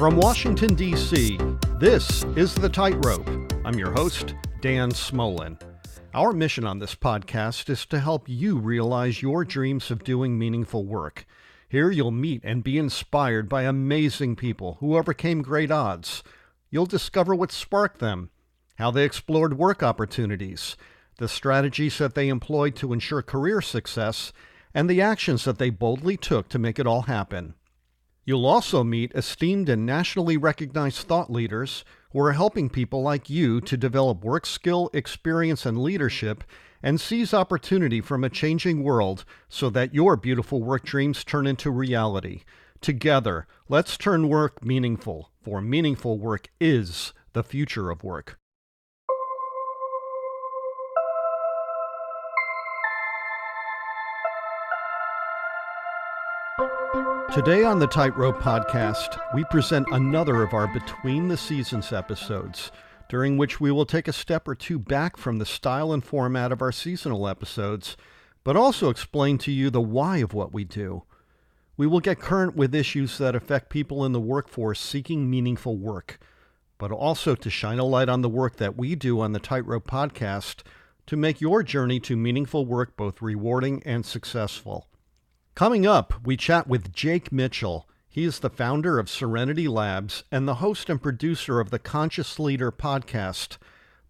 From Washington, D.C., this is The Tightrope. I'm your host, Dan Smolen. Our mission on this podcast is to help you realize your dreams of doing meaningful work. Here you'll meet and be inspired by amazing people who overcame great odds. You'll discover what sparked them, how they explored work opportunities, the strategies that they employed to ensure career success, and the actions that they boldly took to make it all happen. You'll also meet esteemed and nationally recognized thought leaders who are helping people like you to develop work skill, experience, and leadership and seize opportunity from a changing world so that your beautiful work dreams turn into reality. Together, let's turn work meaningful, for meaningful work is the future of work. Today on the Tightrope podcast, we present another of our Between the Seasons episodes, during which we will take a step or two back from the style and format of our seasonal episodes, but also explain to you the why of what we do. We will get current with issues that affect people in the workforce seeking meaningful work, but also to shine a light on the work that we do on the Tightrope podcast to make your journey to meaningful work both rewarding and successful. Coming up, we chat with Jake Mitchell. He is the founder of Serenity Labs and the host and producer of the Conscious Leader podcast.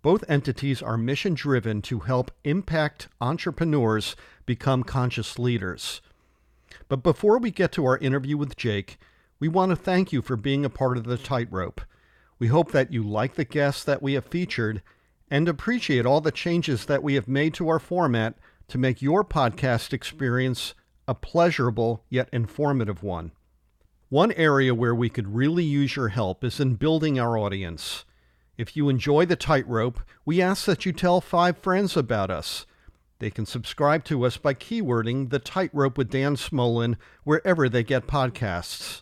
Both entities are mission-driven to help impact entrepreneurs become conscious leaders. But before we get to our interview with Jake, we want to thank you for being a part of the Tightrope. We hope that you like the guests that we have featured and appreciate all the changes that we have made to our format to make your podcast experience a pleasurable yet informative one. One area where we could really use your help is in building our audience. If you enjoy the Tightrope, we ask that you tell 5 friends about us. They can subscribe to us by keywording The Tightrope with Dan Smolen wherever they get podcasts.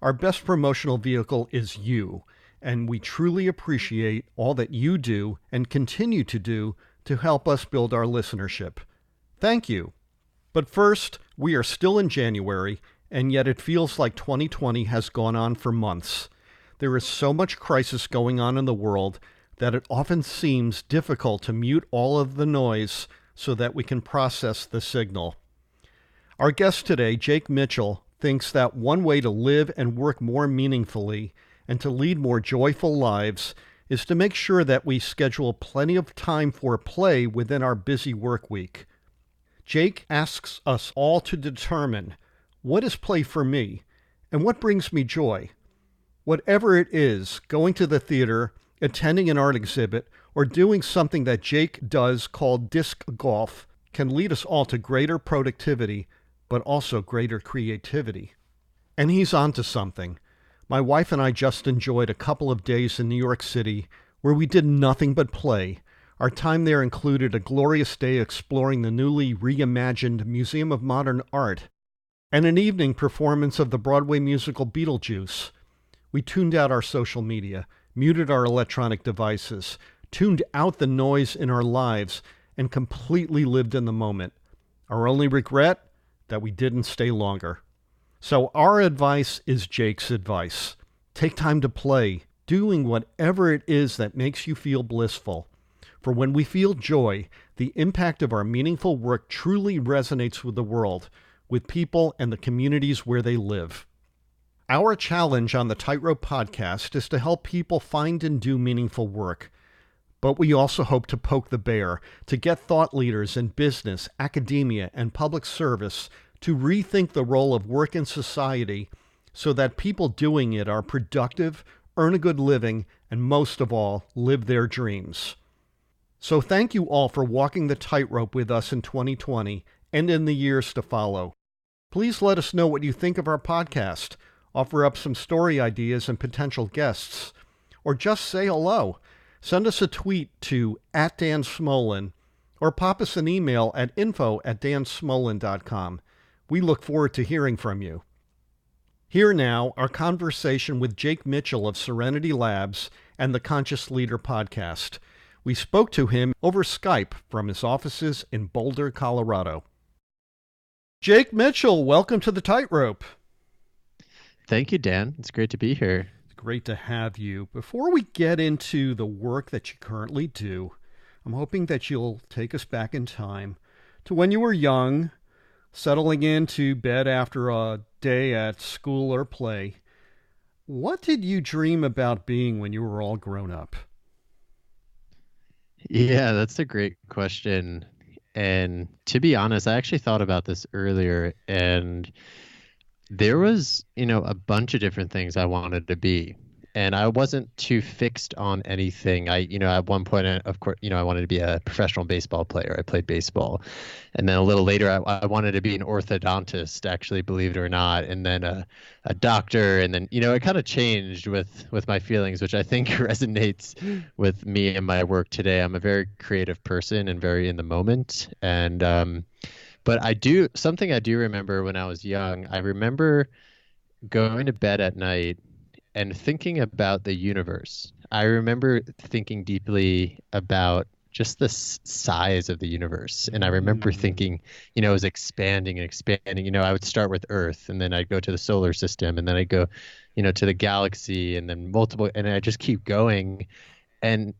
Our best promotional vehicle is you, and we truly appreciate all that you do and continue to do to help us build our listenership. Thank you. But first, we are still in January, and yet it feels like 2020 has gone on for months. There is so much crisis going on in the world that it often seems difficult to mute all of the noise so that we can process the signal. Our guest today, Jake Mitchell, thinks that one way to live and work more meaningfully and to lead more joyful lives is to make sure that we schedule plenty of time for play within our busy work week. Jake asks us all to determine what is play for me and what brings me joy. Whatever it is, going to the theater, attending an art exhibit, or doing something that Jake does called disc golf can lead us all to greater productivity, but also greater creativity. And he's onto something. My wife and I just enjoyed a couple of days in New York City where we did nothing but play. Our time there included a glorious day exploring the newly reimagined Museum of Modern Art and an evening performance of the Broadway musical Beetlejuice. We tuned out our social media, muted our electronic devices, tuned out the noise in our lives, and completely lived in the moment. Our only regret? That we didn't stay longer. So our advice is Jake's advice. Take time to play, doing whatever it is that makes you feel blissful. For when we feel joy, the impact of our meaningful work truly resonates with the world, with people and the communities where they live. Our challenge on the Tightrope podcast is to help people find and do meaningful work. But we also hope to poke the bear, to get thought leaders in business, academia, and public service to rethink the role of work in society so that people doing it are productive, earn a good living, and most of all, live their dreams. So thank you all for walking the tightrope with us in 2020 and in the years to follow. Please let us know what you think of our podcast, offer up some story ideas and potential guests, or just say hello. Send us a tweet to @DanSmolen or pop us an email at info@dansmolen.com. We look forward to hearing from you. Here now, our conversation with Jake Mitchell of Serenity Labs and the Conscious Leader podcast. We spoke to him over Skype from his offices in Boulder, Colorado. Jake Mitchell, welcome to the Tightrope. Thank you, Dan. It's great to be here. It's great to have you. Before we get into the work that you currently do, I'm hoping that you'll take us back in time to when you were young, settling into bed after a day at school or play. What did you dream about being when you were all grown up? Yeah, that's a great question. And to be honest, I actually thought about this earlier, and there was, a bunch of different things I wanted to be. And I wasn't too fixed on anything. At one point, of course, I wanted to be a professional baseball player. I played baseball. And then a little later, I wanted to be an orthodontist, actually, believe it or not. And then a doctor. And then, it kind of changed with my feelings, which I think resonates with me and my work today. I'm a very creative person and very in the moment. And, but something I do remember when I was young. I remember going to bed at night and thinking about the universe. I remember thinking deeply about just the size of the universe. And I remember Mm. thinking, it was expanding and expanding. I would start with Earth, and then I'd go to the solar system, and then I'd go, to the galaxy, and then multiple, and I just keep going. And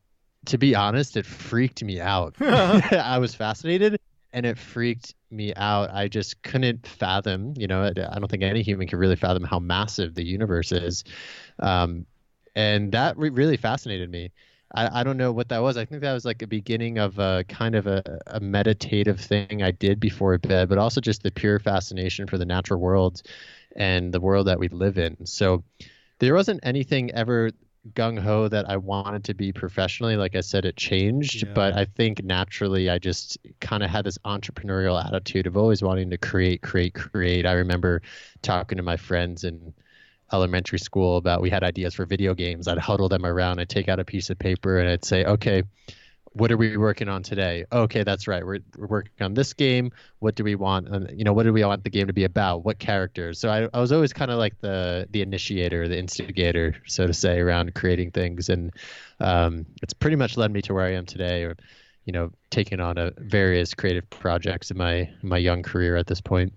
to be honest, it freaked me out. I was fascinated and it freaked me out. I just couldn't fathom, I don't think any human can really fathom how massive the universe is. Um, and that really fascinated me. I don't know what that was. I think that was like a beginning of a kind of a meditative thing I did before bed, but also just the pure fascination for the natural world and the world that we live in. So there wasn't anything ever gung ho that I wanted to be professionally. Like I said, it changed, Yeah. but I think naturally I just kind of had this entrepreneurial attitude of always wanting to create, create, create. I remember talking to my friends in elementary school about we had ideas for video games. I'd huddle them around, I'd take out a piece of paper and I'd say, okay, what are we working on today? Okay, that's right. We're working on this game. What do we want? And what do we want the game to be about? What characters? So I was always kind of like the initiator, the instigator, so to say, around creating things, and it's pretty much led me to where I am today, or taking on various creative projects in my young career at this point.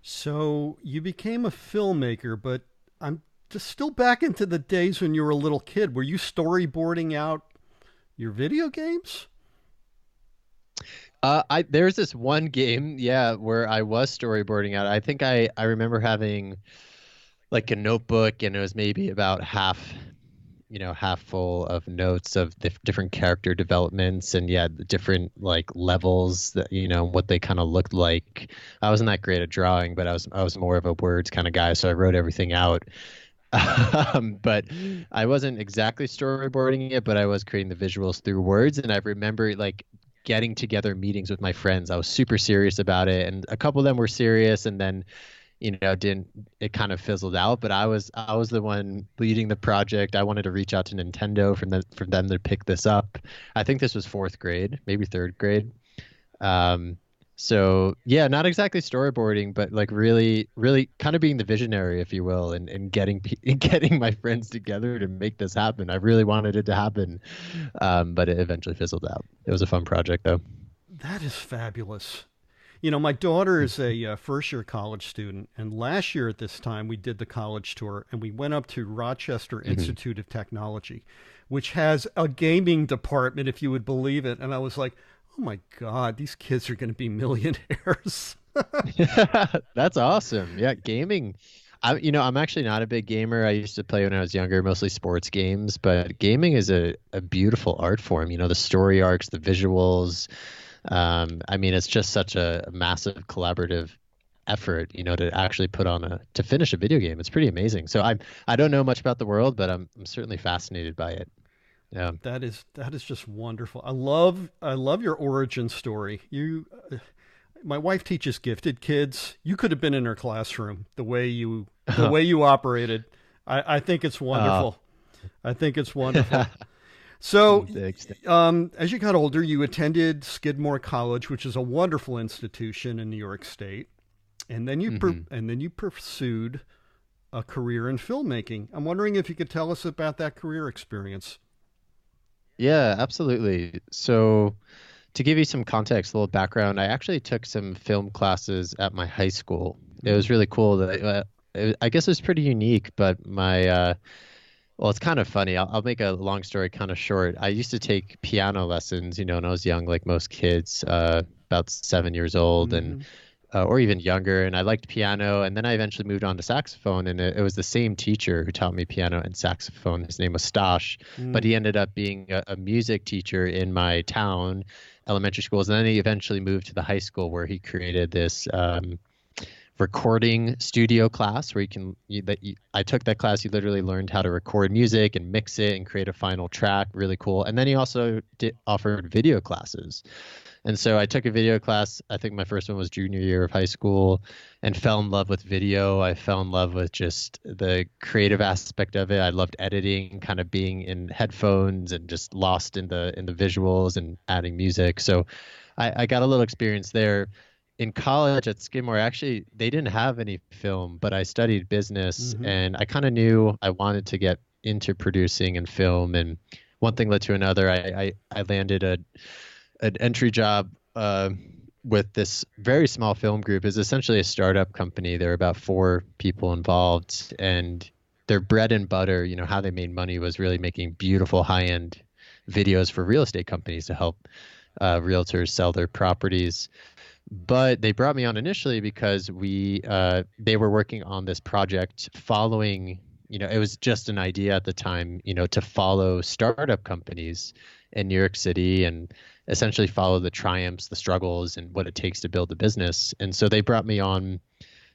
So you became a filmmaker, but I'm just still back into the days when you were a little kid. Were you storyboarding out your video games? I There's this one game, yeah, where I was storyboarding out. I think I remember having like a notebook, and it was maybe about half full of notes of the different character developments, and yeah, the different like levels that what they kind of looked like. I wasn't that great at drawing, but I was more of a words kind of guy, so I wrote everything out. But I wasn't exactly storyboarding it, but I was creating the visuals through words. And I remember like getting together meetings with my friends. I was super serious about it, and a couple of them were serious, and then didn't it kind of fizzled out. But I was the one leading the project. I wanted to reach out to Nintendo for them to pick this up. I think this was fourth grade, maybe third grade. Um, so yeah, not exactly storyboarding, but like really, really kind of being the visionary, if you will, and getting my friends together to make this happen. I really wanted it to happen, but it eventually fizzled out. It was a fun project though. That is fabulous. You know, my daughter is a first year college student, and last year at this time we did the college tour and we went up to Rochester Hmm. Institute of Technology, which has a gaming department, if you would believe it. And I was like, oh my God, these kids are going to be millionaires. That's awesome. Yeah, gaming. I'm actually not a big gamer. I used to play when I was younger, mostly sports games, but gaming is a beautiful art form. The story arcs, the visuals. I mean, it's just such a massive collaborative effort, to actually to finish a video game. It's pretty amazing. So I don't know much about the world, but I'm certainly fascinated by it. Yeah. That is just wonderful. I love your origin story. My wife teaches gifted kids. You could have been in her classroom the way you operated. I think it's Uh, wonderful. I think it's wonderful. So, thanks. as you got older, you attended Skidmore College, which is a wonderful institution in New York State, and then Hmm. you pursued a career in filmmaking. I'm wondering if you could tell us about that career experience. Yeah, absolutely. So, to give you some context, a little background, I actually took some film classes at my high school. It was Ooh. really cool that I guess it was pretty unique, but well, it's kind of funny. I'll make a long story kind of short. I used to take piano lessons, when I was young, like most kids, about 7 years old, and Mm-hmm. or even younger. And I liked piano. And then I eventually moved on to saxophone, and it was the same teacher who taught me piano and saxophone. His name was Stosh, but Mm. he ended up being a music teacher in my town, elementary schools. And then he eventually moved to the high school where he created this. Recording studio class where I took that class. You literally learned how to record music and mix it and create a final track. Really cool. And then he also offered video classes. And so I took a video class. I think my first one was junior year of high school, and fell in love with video. I fell in love with just the creative aspect of it. I loved editing, kind of being in headphones and just lost in the visuals and adding music. So I got a little experience there. In college at Skidmore, actually, they didn't have any film, but I studied business, Mm-hmm. and I kind of knew I wanted to get into producing and film. And one thing led to another. I landed an entry job with this very small film group. It's essentially a startup company. There are about 4 people involved, and their bread and butter, how they made money was really making beautiful high-end videos for real estate companies to help realtors sell their properties. But they brought me on initially because they were working on this project following, it was just an idea at the time, to follow startup companies in New York City and essentially follow the triumphs, the struggles, and what it takes to build a business. And so they brought me on,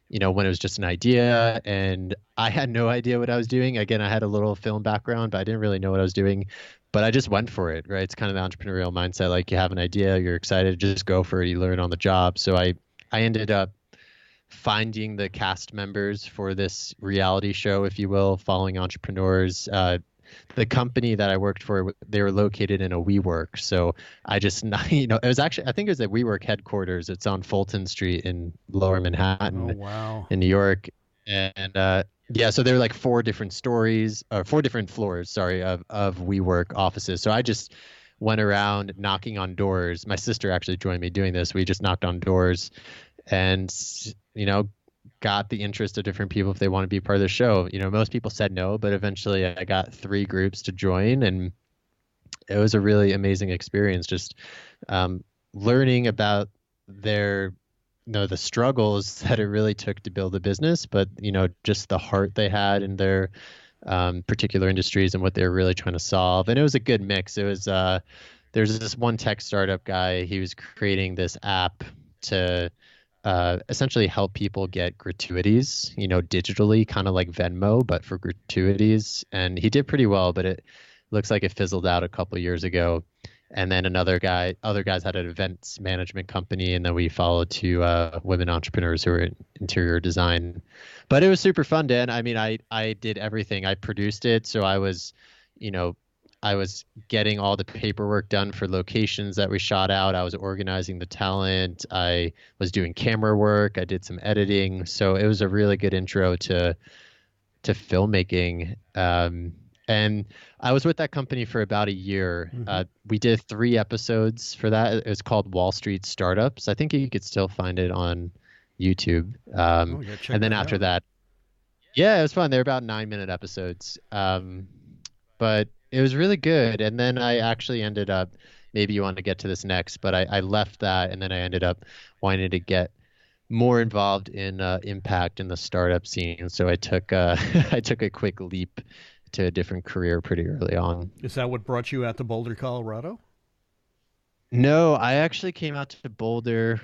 when it was just an idea, and I had no idea what I was doing. Again, I had a little film background, but I didn't really know what I was doing. But I just went for it, right? It's kind of the entrepreneurial mindset. Like, you have an idea, you're excited, just go for it. You learn on the job. So I ended up finding the cast members for this reality show, if you will, following entrepreneurs. The company that I worked for, they were located in a WeWork. So I just, it was actually, I think it was at WeWork headquarters. It's on Fulton Street in Lower Oh, Manhattan wow. in New York. And yeah, so there were like 4 different floors, sorry, of WeWork offices. So I just went around knocking on doors. My sister actually joined me doing this. We just knocked on doors and, got the interest of different people if they want to be part of the show. Most people said no, but eventually I got 3 groups to join, and it was a really amazing experience. Just learning about their, the struggles that it really took to build a business, but just the heart they had in their particular industries and what they were really trying to solve. And it was a good mix. It was there's this one tech startup guy. He was creating this app to essentially help people get gratuities, digitally, kind of like Venmo, but for gratuities. And he did pretty well, but it looks like it fizzled out a couple years ago. And then other guys had an events management company, and then we followed 2 women entrepreneurs who were in interior design. But it was super fun, Dan. I mean, I did everything. I produced it, so you know, I was getting all the paperwork done for locations that we shot out. I was organizing the talent. I was doing camera work. I did some editing. So it was a really good intro to filmmaking. And I was with that company for about a year. Mm-hmm. We did 3 episodes for that. It was called Wall Street Startups. I think you could still find it on YouTube. Oh, yeah, check And then that after out. that, yeah, it was fun. They're about 9-minute episodes. But it was really good. And then I actually ended up, maybe you want to get to this next, but I left that, and then I ended up wanting to get more involved in impact in the startup scene. So I took I took a quick leap to a different career pretty early on. Is that what brought you out to Boulder, Colorado? No, I actually came out to Boulder,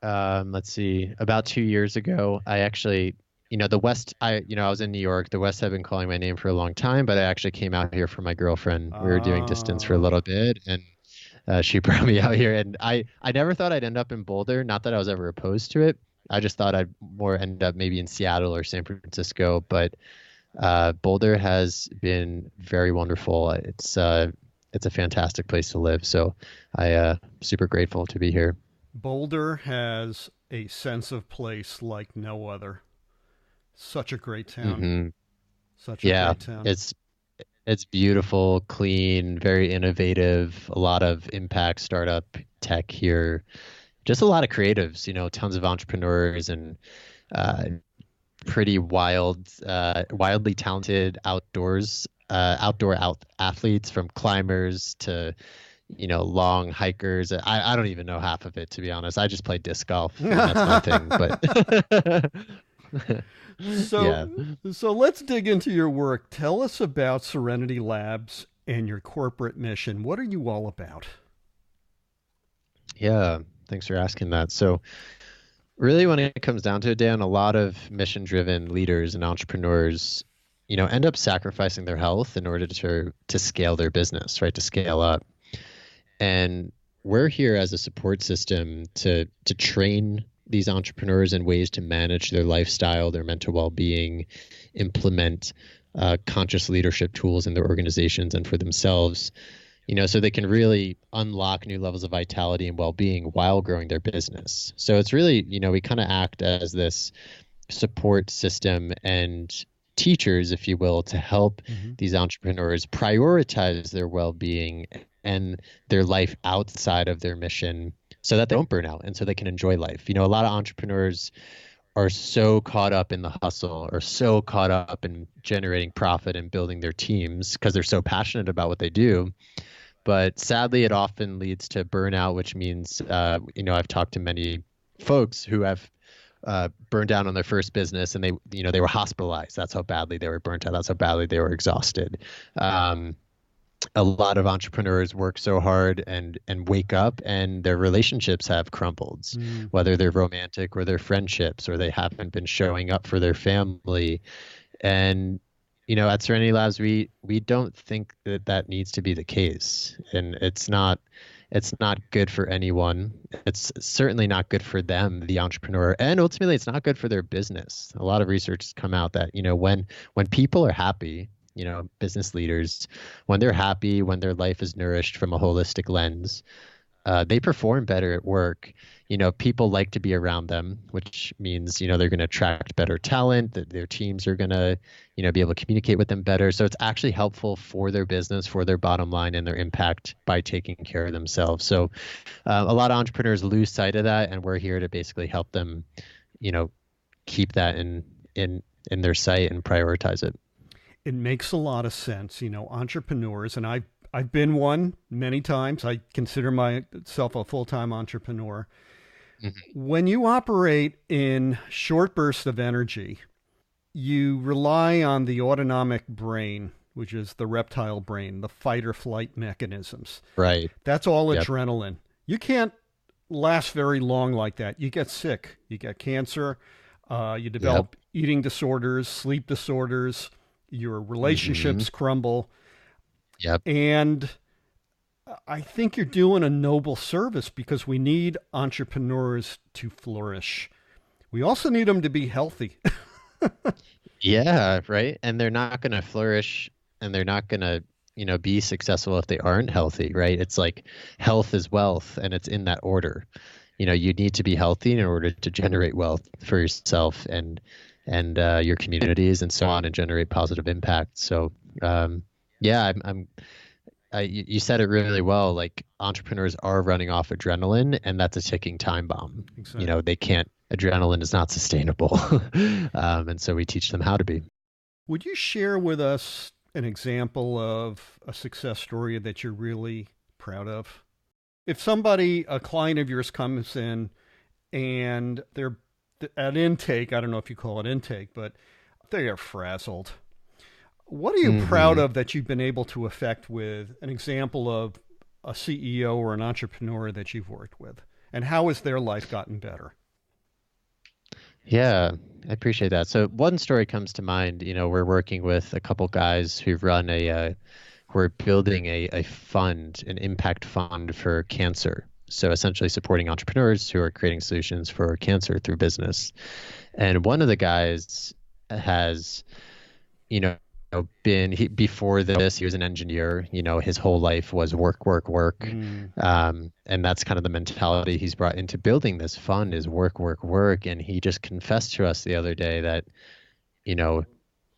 let's see, about 2 years ago. I actually, the West, I was in New York. The West had been calling my name for a long time, but I actually came out here for my girlfriend. We were doing distance for a Ah, little bit, and she brought me out here. And I never thought I'd end up in Boulder. Not that I was ever opposed to it. I just thought I'd more end up maybe in Seattle or San Francisco. But Boulder has been very wonderful. It's a fantastic place to live. So super grateful to be here. Boulder has a sense of place like no other. Such a great town. hmm Such a Yeah, great town. it's beautiful, clean, very innovative. A lot of impact startup tech here. Just a lot of creatives. Tons of entrepreneurs and uh, pretty wildly talented outdoor athletes, from climbers to, long hikers. I don't even know half of it, to be honest. I just play disc golf, and that's my thing. But So, yeah, so let's dig into your work. Tell us about Serenity Labs and your corporate mission. What are you all about? yeah. Thanks for asking that. So, really, when it comes down to it, Dan, a lot of mission-driven leaders and entrepreneurs, end up sacrificing their health in order to scale their business, right? To scale up. And we're here as a support system to train these entrepreneurs in ways to manage their lifestyle, their mental well-being, implement conscious leadership tools in their organizations and for themselves, so they can really unlock new levels of vitality and well-being while growing their business. So it's really, we kind of act as this support system and teachers, if you will, to help these entrepreneurs prioritize their well-being and their life outside of their mission so that they don't burn out and so they can enjoy life. A lot of entrepreneurs are so caught up in the hustle or so caught up in generating profit and building their teams because they're so passionate about what they do. But sadly, it often leads to burnout, which means, I've talked to many folks who have burned down on their first business, and they were hospitalized. That's how badly they were burnt out. That's how badly they were exhausted. A lot of entrepreneurs work so hard and wake up, and their relationships have crumbled, whether they're romantic or their friendships, or they haven't been showing up for their family. And at Serenity Labs, we don't think that needs to be the case, and it's not good for anyone. It's certainly not good for them, the entrepreneur, and ultimately, it's not good for their business. A lot of research has come out that when people are happy, business leaders, when they're happy, when their life is nourished from a holistic lens, they perform better at work. People like to be around them, which means, they're going to attract better talent, that their teams are going to, be able to communicate with them better. So it's actually helpful for their business, for their bottom line and their impact by taking care of themselves. So a lot of entrepreneurs lose sight of that, and we're here to basically help them, keep that in their sight and prioritize it. It makes a lot of sense. Entrepreneurs, and I've been one many times. I consider myself a full-time entrepreneur. When you operate in short bursts of energy, you rely on the autonomic brain, which is the reptile brain, the fight or flight mechanisms. Right. That's all Yep. adrenaline. You can't last very long like that. You get sick, you get cancer, you develop eating disorders, sleep disorders, your relationships crumble. Yep. And I think you're doing a noble service because we need entrepreneurs to flourish. We also need them to be healthy. Yeah, right. And they're not going to flourish, and they're not going to, be successful if they aren't healthy, right? It's like health is wealth, and it's in that order. You need to be healthy in order to generate wealth for yourself and your communities and so on, and generate positive impact. So, yeah, you said it really well. Like, entrepreneurs are running off adrenaline, and that's a ticking time bomb. Exactly. They can't. Adrenaline is not sustainable, and so we teach them how to be. Would you share with us an example of a success story that you're really proud of? If a client of yours comes in and they're at intake, I don't know if you call it intake, but they are frazzled. What are you proud of that you've been able to affect with an example of a CEO or an entrepreneur that you've worked with? And how has their life gotten better? Yeah, I appreciate that. So one story comes to mind. We're working with a couple guys who've run we're building a fund, an impact fund for cancer. So essentially supporting entrepreneurs who are creating solutions for cancer through business. And one of the guys has, before this, he was an engineer. His whole life was work, work, work. And that's kind of the mentality he's brought into building this fund, is work, work, work. And he just confessed to us the other day that,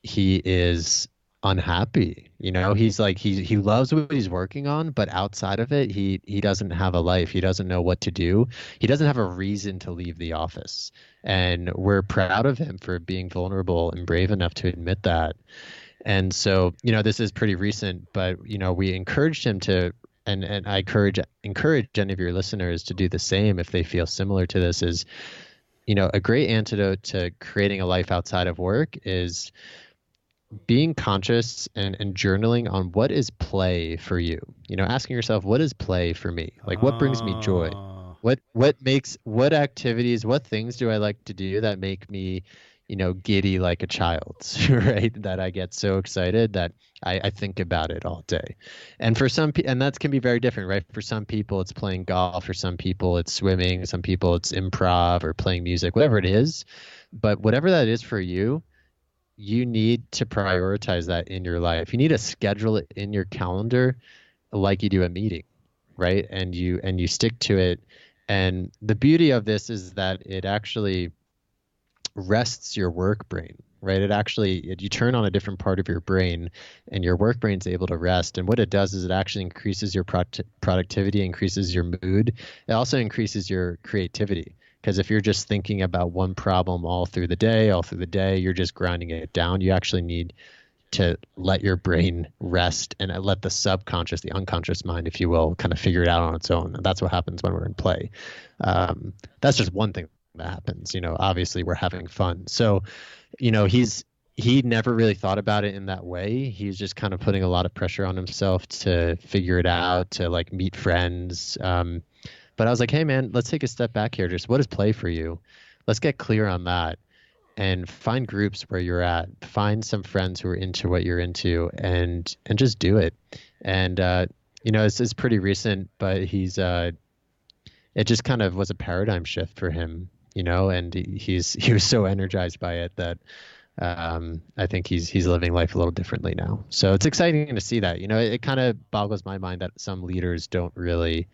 he is unhappy. He's like he loves what he's working on, but outside of it, he doesn't have a life. He doesn't know what to do. He doesn't have a reason to leave the office. And we're proud of him for being vulnerable and brave enough to admit that. And so, this is pretty recent, but we encouraged him to, and I encourage any of your listeners to do the same if they feel similar to this. Is a great antidote to creating a life outside of work is being conscious and journaling on what is play for you. Asking yourself, what is play for me? Like, what brings me joy? Ah, What activities, what things do I like to do that make me, giddy like a child, right? That I get so excited that I think about it all day. And for some people, and that can be very different, right? For some people, it's playing golf. For some people, it's swimming. Some people, it's improv or playing music, whatever it is. But whatever that is for you, you need to prioritize that in your life. You need to schedule it in your calendar like you do a meeting, right? And you stick to it. And the beauty of this is that it actually rests your work brain, right? You turn on a different part of your brain and your work brain's able to rest. And what it does is it actually increases your productivity, increases your mood. It also increases your creativity. Because if you're just thinking about one problem all through the day, you're just grinding it down. You actually need to let your brain rest and let the subconscious, the unconscious mind, if you will, kind of figure it out on its own. And that's what happens when we're in play. That's just one thing that happens. Obviously we're having fun. So, he never really thought about it in that way. He's just kind of putting a lot of pressure on himself to figure it out, to like meet friends. But I was like, hey man, let's take a step back here. Just what is play for you? Let's get clear on that and find groups where you're at. Find some friends who are into what you're into and just do it. And it's pretty recent, but it just kind of was a paradigm shift for him, and he was so energized by it that I think he's living life a little differently now. So it's exciting to see that. It kind of boggles my mind that some leaders don't really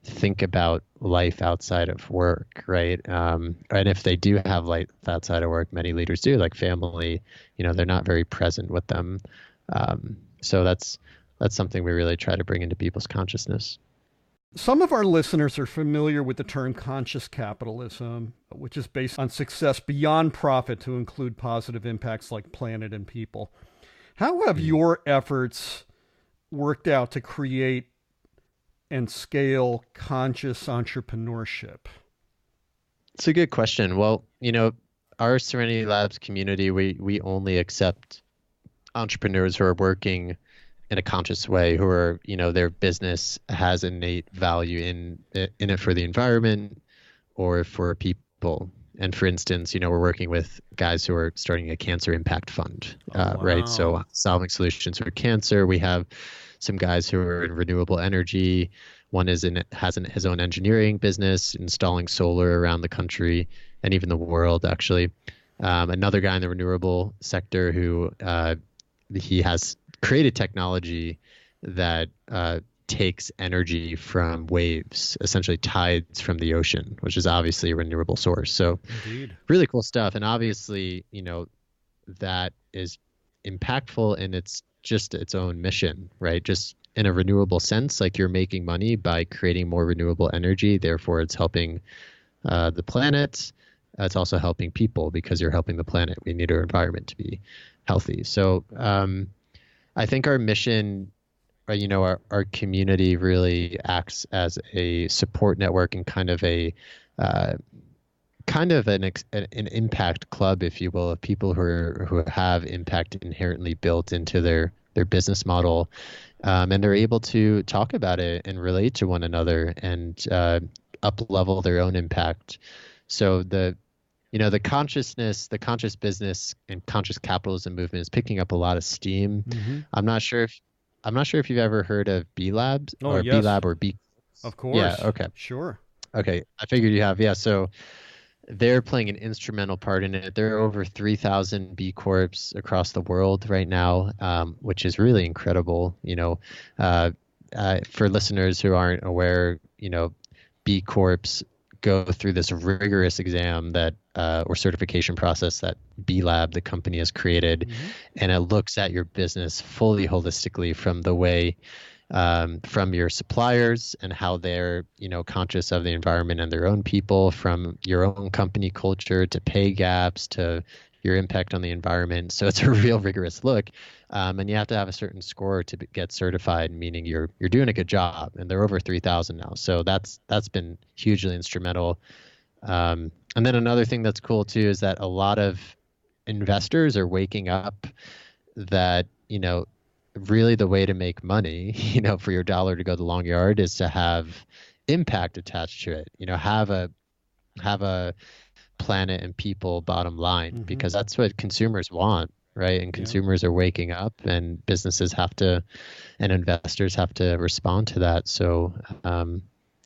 think about life outside of work, right? And if they do have life outside of work, many leaders do, like family, they're not very present with them. So that's something we really try to bring into people's consciousness. some of our listeners are familiar with the term conscious capitalism, which is based on success beyond profit to include positive impacts like planet and people. How have your efforts worked out to create and scale conscious entrepreneurship? It's a good question. Well, our Serenity Labs community, we only accept entrepreneurs who are working in a conscious way, who are, their business has innate value in it for the environment or for people. And for instance, we're working with guys who are starting a cancer impact fund, right? So solving solutions for cancer. We have some guys who are in renewable energy. One has his own engineering business, installing solar around the country and even the world, actually. Another guy in the renewable sector who he has created technology that takes energy from waves, essentially tides from the ocean, which is obviously a renewable source. So Indeed. really cool stuff. And obviously, that is impactful in its own mission, right? Just in a renewable sense, like you're making money by creating more renewable energy. Therefore, it's helping the planet. It's also helping people because you're helping the planet. We need our environment to be healthy. So I think our mission, our community really acts as a support network and kind of an impact club, if you will, of people who have impact inherently built into their business model, and they're able to talk about it and relate to one another and up level their own impact. So the conscious business and conscious capitalism movement is picking up a lot of steam. Mm-hmm. I'm not sure if you've ever heard of B Labs or yes. B Lab or B. Of course. Yeah. Okay. Sure. Okay. I figured you have. Yeah. So they're playing an instrumental part in it. There are over 3,000 B Corps across the world right now, which is really incredible. For listeners who aren't aware, B Corps go through this rigorous exam that or certification process that B Lab, the company, has created, and it looks at your business fully holistically from the way from your suppliers and how they're, conscious of the environment and their own people, from your own company culture to pay gaps to your impact on the environment. So it's a real rigorous look, and you have to have a certain score to get certified, meaning you're doing a good job. And they're over 3,000 now, so that's been hugely instrumental. And then another thing that's cool too is that a lot of investors are waking up that really the way to make money, for your dollar to go the long yard, is to have impact attached to it. Have a planet and people bottom line, because that's what consumers want, right? And consumers are waking up, and businesses have to, and investors have to respond to that. So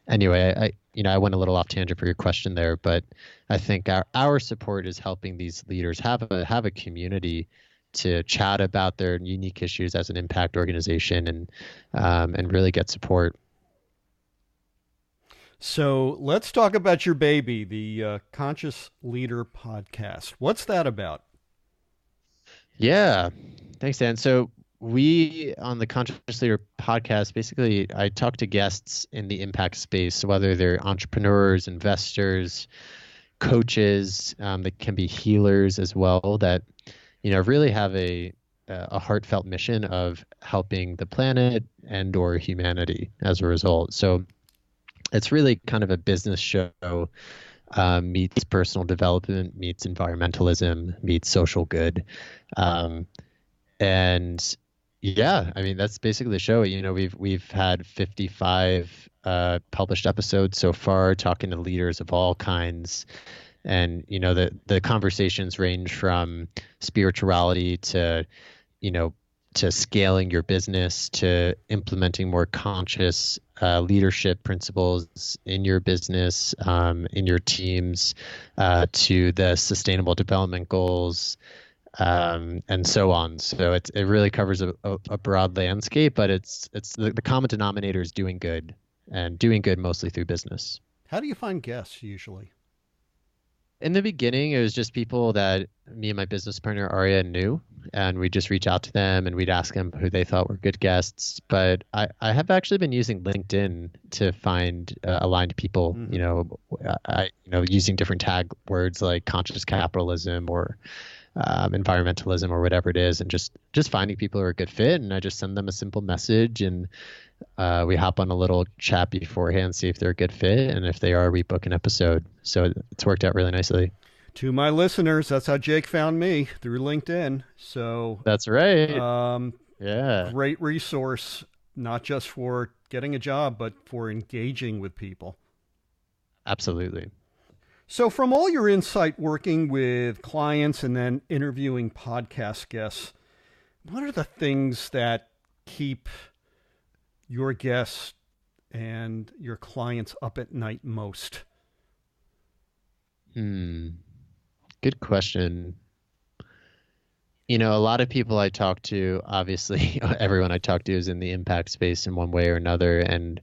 anyway, I went a little off tangent for your question there, but I think our support is helping these leaders have a community to chat about their unique issues as an impact organization, and really get support. So let's talk about your baby, the Conscious Leader podcast. What's that about? Yeah, thanks, Dan. So we, on the Conscious Leader podcast, basically I talk to guests in the impact space, whether they're entrepreneurs, investors, coaches, that can be healers as well, that really have a heartfelt mission of helping the planet and or humanity as a result. So it's really kind of a business show, meets personal development, meets environmentalism, meets social good. And yeah, I mean, that's basically the show. We've had 55 published episodes so far, talking to leaders of all kinds. And the conversations range from spirituality to to scaling your business, to implementing more conscious leadership principles in your business, in your teams, to the sustainable development goals, and so on. So it really covers a broad landscape, but it's the common denominator is doing good, and doing good mostly through business. How do you find guests usually? In the beginning, it was just people that me and my business partner Aria knew, and we'd just reach out to them and we'd ask them who they thought were good guests. But I have actually been using LinkedIn to find aligned people. Using different tag words like conscious capitalism or environmentalism or whatever it is, and just finding people who are a good fit. And I just send them a simple message, and we hop on a little chat beforehand, see if they're a good fit, and if they are, we book an episode. So it's worked out really nicely. To my listeners, that's how Jake found me, through LinkedIn. So that's right. Yeah, great resource, not just for getting a job, but for engaging with people. Absolutely. So from all your insight working with clients and then interviewing podcast guests, what are the things that keep your guests and your clients up at night most? Good question. A lot of people I talk to, obviously everyone I talk to is in the impact space in one way or another. And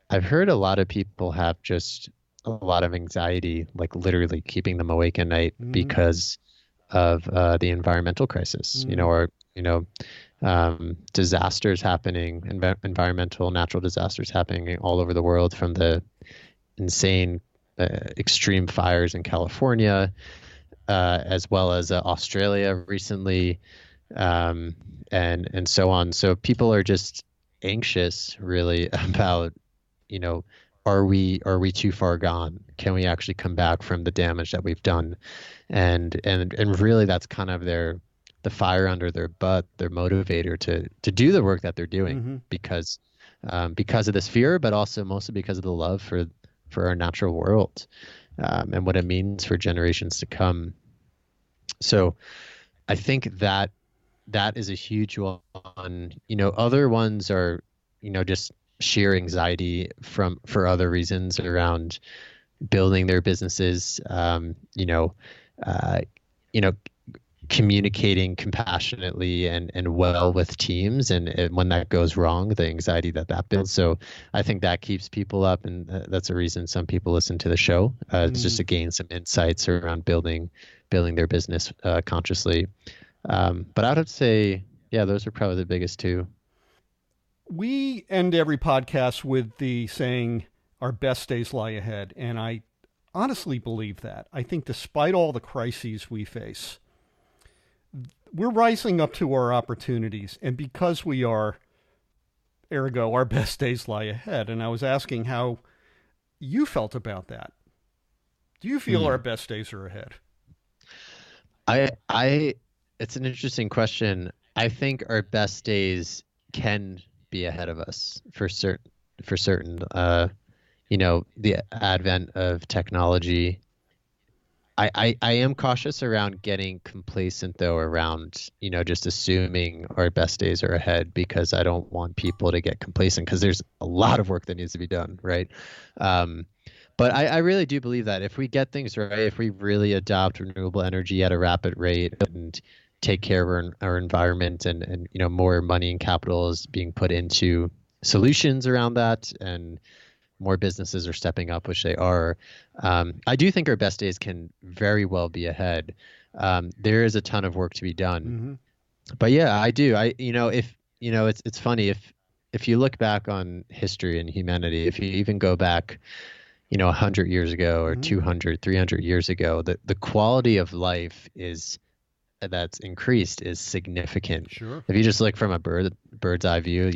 I've heard a lot of people have just a lot of anxiety, like literally keeping them awake at night because of the environmental crisis, or disasters happening, environmental, natural disasters happening all over the world, from the insane extreme fires in California, as well as Australia recently, and so on. So people are just anxious, really, about, are we too far gone? Can we actually come back from the damage that we've done? And really, that's kind of the fire under their butt, their motivator to do the work that they're doing, because of this fear, but also mostly because of the love for our natural world, and what it means for generations to come. So I think that is a huge one. Other ones are, just sheer anxiety for other reasons around building their businesses, communicating compassionately and well with teams, and when that goes wrong, the anxiety that builds. So I think that keeps people up, and that's a reason some people listen to the show. It's just to Mm. gain some insights around building their business consciously. But I would have to say, yeah, those are probably the biggest two. We end every podcast with the saying, our best days lie ahead. And I honestly believe that. I think despite all the crises we face, we're rising up to our opportunities. And because we are, ergo, our best days lie ahead. And I was asking how you felt about that. Do you feel our Hmm. best days are ahead? I it's an interesting question. I think our best days can be ahead of us for certain. The advent of technology. I am cautious around getting complacent though, around, just assuming our best days are ahead, because I don't want people to get complacent, because there's a lot of work that needs to be done, right? Um, but I really do believe that if we get things right, if we really adopt renewable energy at a rapid rate and take care of our environment, and more money and capital is being put into solutions around that, and more businesses are stepping up, which they are. I do think our best days can very well be ahead. There is a ton of work to be done, Mm-hmm. but yeah, I do. If it's funny, if you look back on history and humanity, if you even go back, 100 years ago or Mm-hmm. 200, 300 years ago, the quality of life is that's increased is significant. Sure. If you just look from a bird's eye view,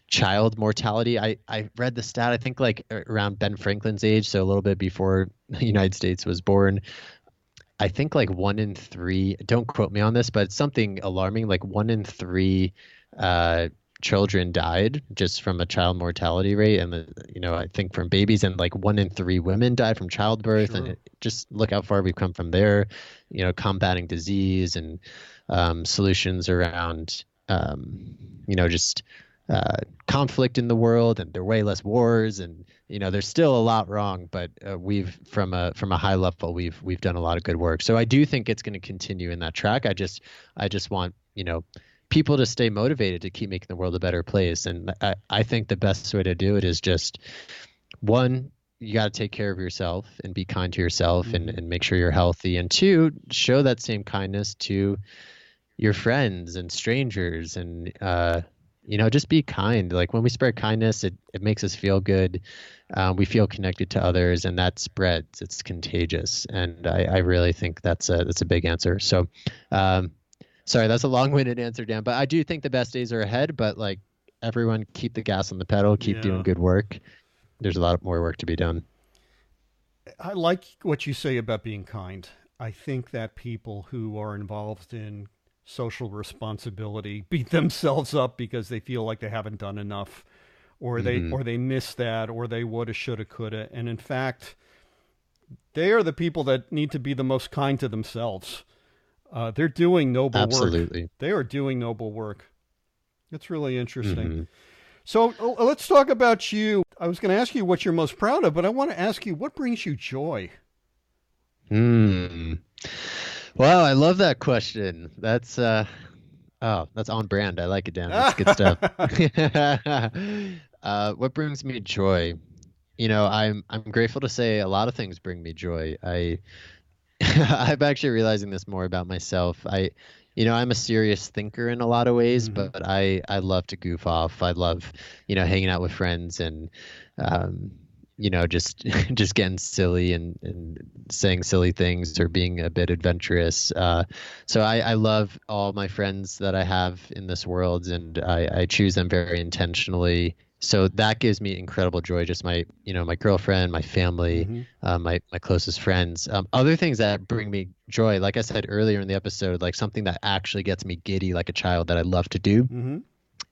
child mortality. I read the stat, I think like around Ben Franklin's age, so a little bit before the United States was born. I think like 1 in 3, don't quote me on this, but it's something alarming, like 1 in 3 uh, children died just from a child mortality rate. And, I think from babies, and like 1 in 3 women died from childbirth. And Sure. just look how far we've come from there, combating disease, and solutions around, just conflict in the world, and there are way less wars, and there's still a lot wrong, but we've from a high level, we've done a lot of good work. So I do think it's going to continue in that track. I just want people to stay motivated to keep making the world a better place, and I think the best way to do it is just, one, you got to take care of yourself and be kind to yourself, and, Mm-hmm. and make sure you're healthy, and two, show that same kindness to your friends and strangers, and just be kind. Like when we spread kindness, it makes us feel good. We feel connected to others, and that spreads. It's contagious, and I really think that's a big answer. So, um, sorry, that's a long-winded answer, Dan, but I do think the best days are ahead. But like, everyone, keep the gas on the pedal, keep doing Yeah. good work. There's a lot more work to be done. I like what you say about being kind. I think that people who are involved in social responsibility beat themselves up because they feel like they haven't done enough, or they Hmm. or they missed that, or they woulda, shoulda, coulda. And in fact, they are the people that need to be the most kind to themselves. They're doing noble work. Absolutely. They are doing noble work. It's really interesting. Hmm. So let's talk about you. I was going to ask you what you're most proud of, but I want to ask you what brings you joy. Hmm. Wow, I love that question. That's on brand. I like it, Dan. That's good stuff. What brings me joy? I'm grateful to say a lot of things bring me joy. I'm actually realizing this more about myself. I'm a serious thinker in a lot of ways, Hmm. but I love to goof off. I love, hanging out with friends, and um, just just getting silly, and saying silly things, or being a bit adventurous. So I love all my friends that I have in this world, and I choose them very intentionally. So that gives me incredible joy. Just my girlfriend, my family, Hmm. my closest friends. Other things that bring me joy, like I said earlier in the episode, like something that actually gets me giddy like a child that I love to do, Hmm.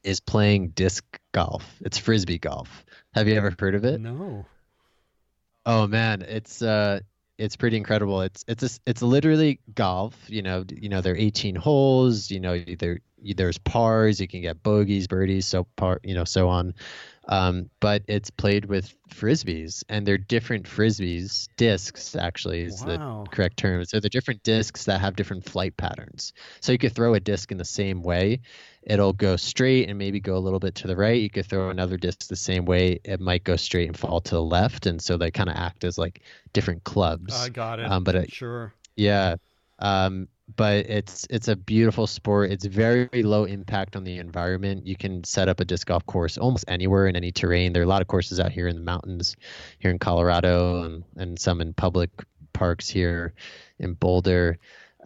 is playing disc golf. It's frisbee golf. Have you ever heard of it? No. Oh man, it's pretty incredible. It's literally golf. They're 18 holes. They're there's pars, you can get bogeys, birdies, so on. But it's played with frisbees, and they're different frisbees. Discs actually is the Wow. correct term. So they're different discs that have different flight patterns. So you could throw a disc in the same way, it'll go straight and maybe go a little bit to the right. You could throw another disc the same way, it might go straight and fall to the left. And so they kind of act as like different I clubs. got it. But Sure. yeah. But it's a beautiful sport. It's very low impact on the environment. You can set up a disc golf course almost anywhere in any terrain. There are a lot of courses out here in the mountains, here in Colorado, and some in public parks here in Boulder.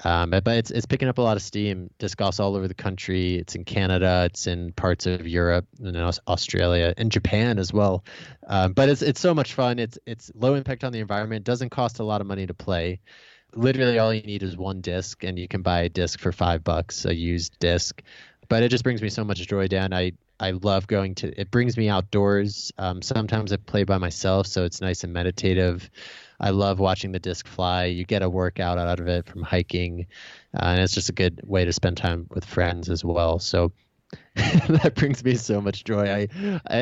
But it's picking up a lot of steam. Disc golf's all over the country. It's in Canada. It's in parts of Europe and Australia and Japan as well. But it's so much fun. It's low impact on the environment. Doesn't cost a lot of money to play. Literally all you need is one disc, and you can buy a disc for $5, a used disc. But it just brings me so much joy, Dan. I love going to, it brings me outdoors. Sometimes I play by myself, so it's nice and meditative. I love watching the disc fly. You get a workout out of it from hiking, and it's just a good way to spend time with friends as well. So that brings me so much joy.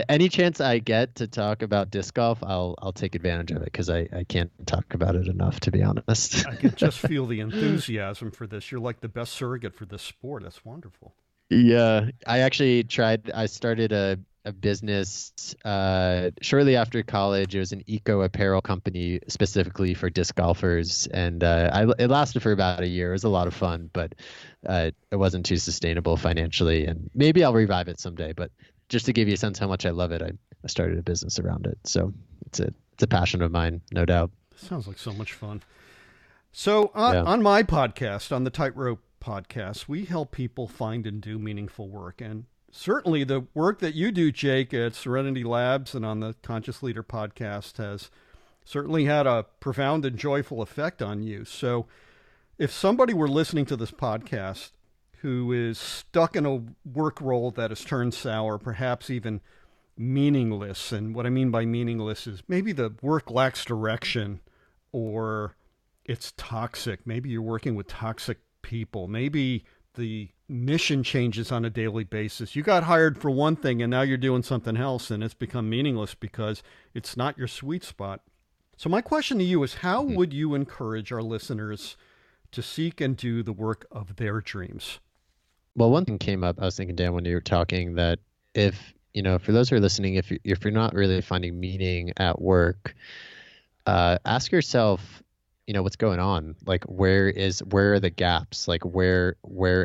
Any chance I get to talk about disc golf, I'll take advantage of it, because I can't talk about it enough, to be honest. I can just feel the enthusiasm for this. You're like the best surrogate for this sport. That's wonderful. Yeah, I actually tried. I started a business shortly after college. It was an eco apparel company specifically for disc golfers, and it lasted for about a year. It was a lot of fun, but it wasn't too sustainable financially. And maybe I'll revive it someday. But just to give you a sense how much I love it, I started a business around it. So it's a passion of mine, no doubt. Sounds like so much fun. So Yeah. on my podcast, on the Tightrope podcast, we help people find and do meaningful work. And certainly the work that you do, Jake, at Serenity Labs and on the Conscious Leader podcast has certainly had a profound and joyful effect on you. So if somebody were listening to this podcast who is stuck in a work role that has turned sour, perhaps even meaningless, and what I mean by meaningless is maybe the work lacks direction, or it's toxic. Maybe you're working with toxic people. Maybe the mission changes on a daily basis. You got hired for one thing and now you're doing something else, and it's become meaningless because it's not your sweet spot. So my question to you is, how would you encourage our listeners to seek and do the work of their dreams? Well, one thing came up, I was thinking, Dan, when you were talking, that if, for those who are listening, if you're not really finding meaning at work, ask yourself, what's going on? Like, where are the gaps? Like, where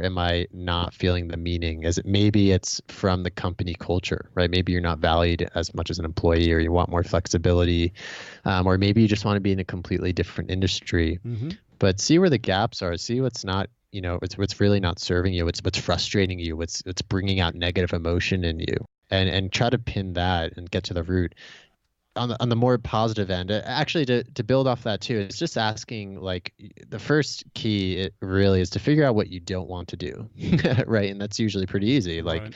am I not feeling the meaning? Maybe it's from the company culture, right? Maybe you're not valued as much as an employee, or you want more flexibility, or maybe you just want to be in a completely different industry. Mm-hmm. But see where the gaps are. See what's not, it's what's really not serving you. What's frustrating you. What's bringing out negative emotion in you, and try to pin that and get to the root. On the more positive end, actually, to build off that too, it's just asking, like, the first key, it really is to figure out what you don't want to do, right? And that's usually pretty easy. Like, Right.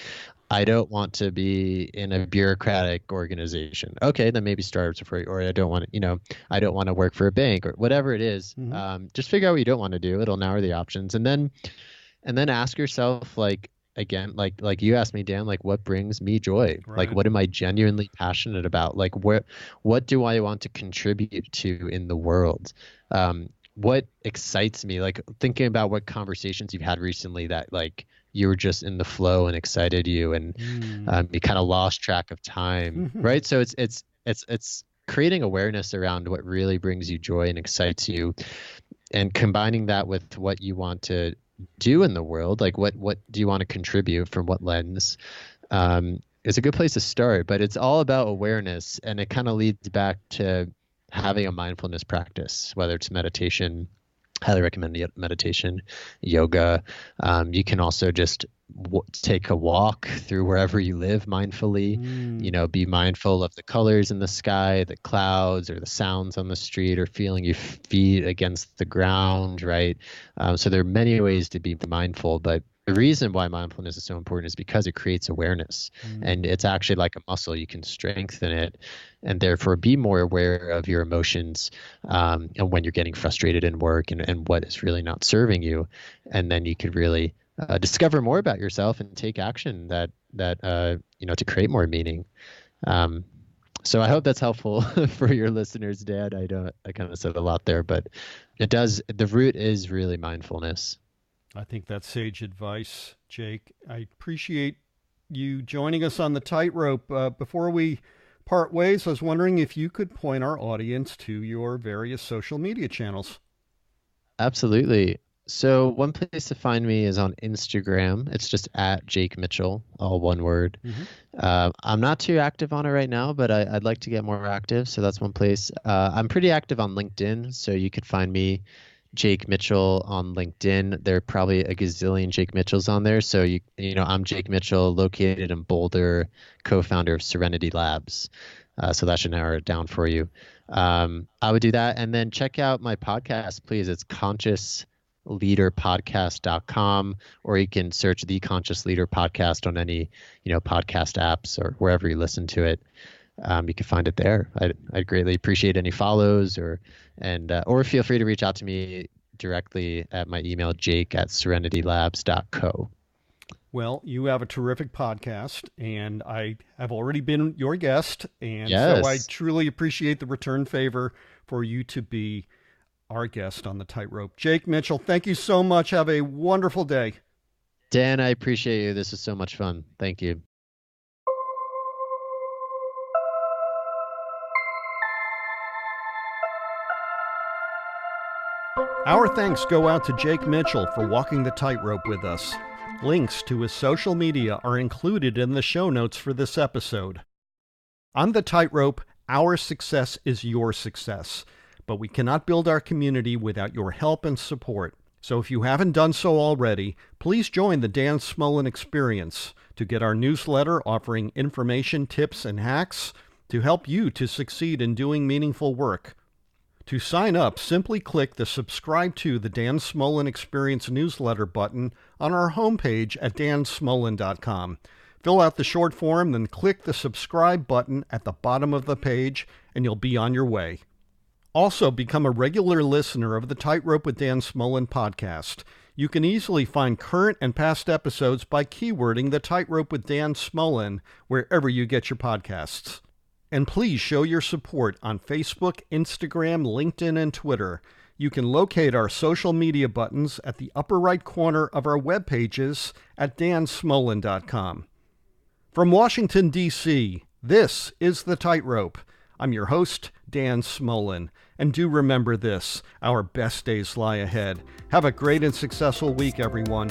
I don't want to be in a bureaucratic organization. Okay, then maybe startups are for you. Or I don't want to, I don't want to work for a bank, or whatever it is. Mm-hmm. Just figure out what you don't want to do. It'll narrow the options, and then ask yourself, like, again, like you asked me, Dan, like, what brings me joy? Right. Like, what am I genuinely passionate about? Like, what do I want to contribute to in the world? What excites me? Like, thinking about what conversations you've had recently that, like, you were just in the flow and excited you, and you kind of lost track of time, right? So it's creating awareness around what really brings you joy and excites you, and combining that with what you want to do in the world. Like, what do you want to contribute, from what lens? It's a good place to start, but it's all about awareness, and it kind of leads back to having a mindfulness practice, whether it's meditation. Highly recommend meditation, yoga. You can also just take a walk through wherever you live mindfully. Be mindful of the colors in the sky, the clouds, or the sounds on the street, or feeling your feet against the ground, right? So there are many ways to be mindful, but the reason why mindfulness is so important is because it creates awareness, and it's actually like a muscle. You can strengthen it, and therefore be more aware of your emotions, and when you're getting frustrated in work, and what is really not serving you. And then you could really discover more about yourself and take action to create more meaning. So I hope that's helpful for your listeners, Dan. I kind of said a lot there, but the root is really mindfulness. I think that's sage advice, Jake. I appreciate you joining us on the Tightrope. Before we part ways, I was wondering if you could point our audience to your various social media channels. Absolutely. So one place to find me is on Instagram. It's just at Jake Mitchell, all one word. I'm not too active on it right now, but I'd like to get more active. So that's one place. I'm pretty active on LinkedIn. So you could find me, Jake Mitchell, on LinkedIn. There are probably a gazillion Jake Mitchells on there. So I'm Jake Mitchell, located in Boulder, co-founder of Serenity Labs. So that should narrow it down for you. I would do that. And then check out my podcast, please. It's consciousleaderpodcast.com, or you can search the Conscious Leader Podcast on any, podcast apps or wherever you listen to it. You can find it there. I'd greatly appreciate any follows or feel free to reach out to me directly at my email, jake@serenitylabs.co. Well, you have a terrific podcast, and I have already been your guest, and Yes. So I truly appreciate the return favor for you to be our guest on the Tightrope. Jake Mitchell, thank you so much. Have a wonderful day. Dan, I appreciate you. This is so much fun. Thank you. Our thanks go out to Jake Mitchell for walking the tightrope with us. Links to his social media are included in the show notes for this episode. On the Tightrope, our success is your success, but we cannot build our community without your help and support. So if you haven't done so already, please join the Dan Smolen Experience to get our newsletter offering information, tips, and hacks to help you to succeed in doing meaningful work. To sign up, simply click the Subscribe to the Dan Smolen Experience newsletter button on our homepage at dansmolen.com. Fill out the short form, then click the Subscribe button at the bottom of the page, and you'll be on your way. Also, become a regular listener of the Tightrope with Dan Smolen podcast. You can easily find current and past episodes by keywording the Tightrope with Dan Smolen wherever you get your podcasts. And please show your support on Facebook, Instagram, LinkedIn, and Twitter. You can locate our social media buttons at the upper right corner of our web pages at dansmolen.com. From Washington, D.C., this is The Tightrope. I'm your host, Dan Smolen. And do remember this, our best days lie ahead. Have a great and successful week, everyone.